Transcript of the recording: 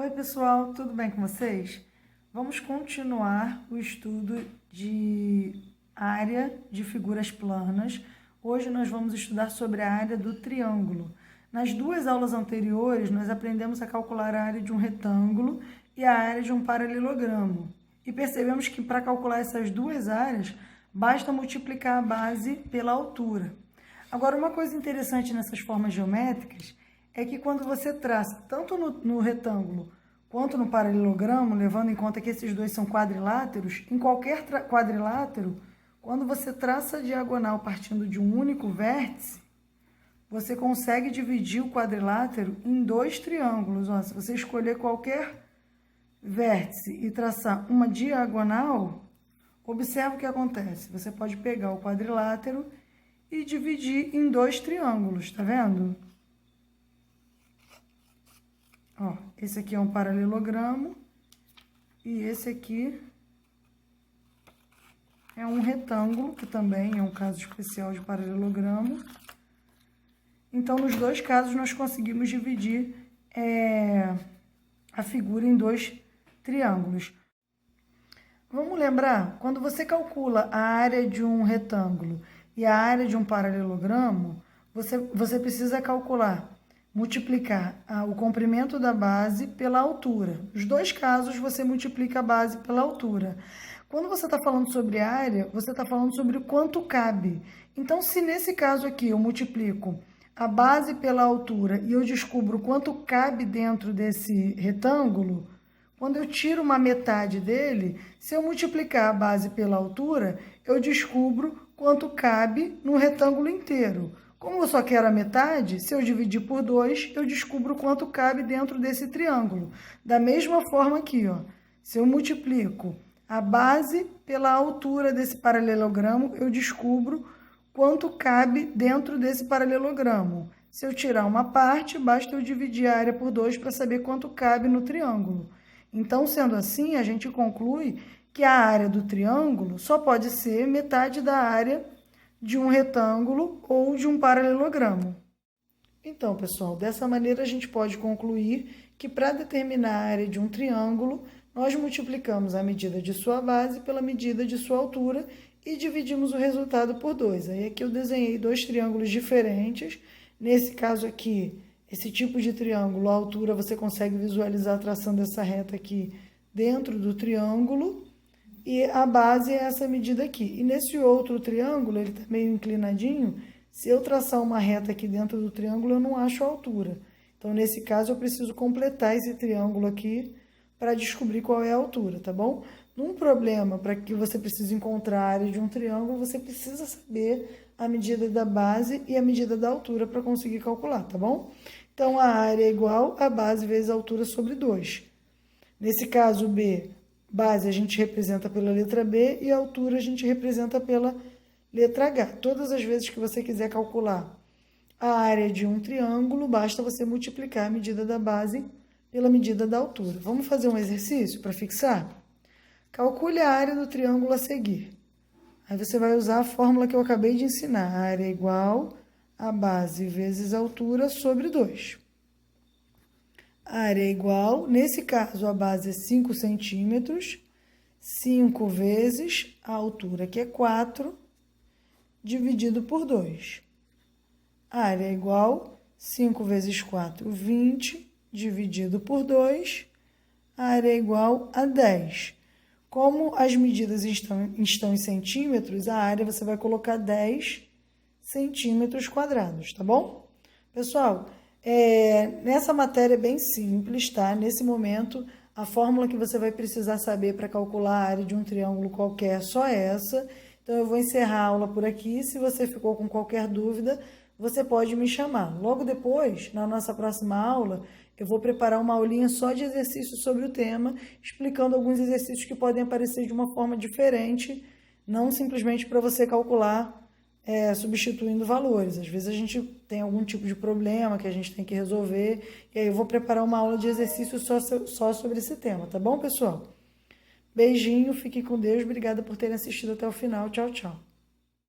Oi, pessoal, tudo bem com vocês? Vamos continuar o estudo de área de figuras planas. Hoje nós vamos estudar sobre a área do triângulo. Nas duas aulas anteriores, nós aprendemos a calcular a área de um retângulo e a área de um paralelogramo. E percebemos que para calcular essas duas áreas, basta multiplicar a base pela altura. Agora, uma coisa interessante nessas formas geométricas é que quando você traça, tanto no retângulo quanto no paralelogramo, levando em conta que esses dois são quadriláteros, em qualquer quadrilátero, quando você traça a diagonal partindo de um único vértice, você consegue dividir o quadrilátero em dois triângulos. Ó, se você escolher qualquer vértice e traçar uma diagonal, observa o que acontece. Você pode pegar o quadrilátero e dividir em dois triângulos, tá vendo? Ó, esse aqui é um paralelogramo e esse aqui é um retângulo, que também é um caso especial de paralelogramo. Então, nos dois casos, nós conseguimos dividir a figura em dois triângulos. Vamos lembrar, quando você calcula a área de um retângulo e a área de um paralelogramo, você precisa multiplicar o comprimento da base pela altura. Nos dois casos, você multiplica a base pela altura. Quando você está falando sobre área, você está falando sobre o quanto cabe. Então, se nesse caso aqui eu multiplico a base pela altura e eu descubro quanto cabe dentro desse retângulo, quando eu tiro uma metade dele, se eu multiplicar a base pela altura, eu descubro quanto cabe no retângulo inteiro. Como eu só quero a metade, se eu dividir por 2, eu descubro quanto cabe dentro desse triângulo. Da mesma forma aqui, ó, se eu multiplico a base pela altura desse paralelogramo, eu descubro quanto cabe dentro desse paralelogramo. Se eu tirar uma parte, basta eu dividir a área por 2 para saber quanto cabe no triângulo. Então, sendo assim, a gente conclui que a área do triângulo só pode ser metade da área de um retângulo ou de um paralelogramo. Então, pessoal, dessa maneira a gente pode concluir que para determinar a área de um triângulo, nós multiplicamos a medida de sua base pela medida de sua altura e dividimos o resultado por 2. Aí aqui eu desenhei dois triângulos diferentes. Nesse caso aqui, esse tipo de triângulo, a altura você consegue visualizar traçando essa reta aqui dentro do triângulo. E a base é essa medida aqui. E nesse outro triângulo, ele está meio inclinadinho, se eu traçar uma reta aqui dentro do triângulo, eu não acho a altura. Então, nesse caso, eu preciso completar esse triângulo aqui para descobrir qual é a altura, tá bom? Num problema, para que você precise encontrar a área de um triângulo, você precisa saber a medida da base e a medida da altura para conseguir calcular, tá bom? Então, a área é igual a base vezes a altura sobre 2. Nesse caso, B, base a gente representa pela letra B e a altura a gente representa pela letra H. Todas as vezes que você quiser calcular a área de um triângulo, basta você multiplicar a medida da base pela medida da altura. Vamos fazer um exercício para fixar? Calcule a área do triângulo a seguir. Aí você vai usar a fórmula que eu acabei de ensinar. A área é igual a base vezes a altura sobre 2. A área é igual, nesse caso, a base é 5 centímetros, 5 vezes a altura, que é 4, dividido por 2. A área é igual, 5 vezes 4, 20, dividido por 2. A área é igual a 10. Como as medidas estão em centímetros, a área você vai colocar 10 centímetros quadrados, tá bom? Pessoal, nessa matéria é bem simples, tá? Nesse momento, a fórmula que você vai precisar saber para calcular a área de um triângulo qualquer é só essa. Então, eu vou encerrar a aula por aqui. Se você ficou com qualquer dúvida, você pode me chamar. Logo depois, na nossa próxima aula, eu vou preparar uma aulinha só de exercícios sobre o tema, explicando alguns exercícios que podem aparecer de uma forma diferente, não simplesmente para você calcular substituindo valores. Às vezes a gente tem algum tipo de problema que a gente tem que resolver, e aí eu vou preparar uma aula de exercício só sobre esse tema, tá bom, pessoal? Beijinho, fique com Deus, obrigada por terem assistido até o final, tchau, tchau.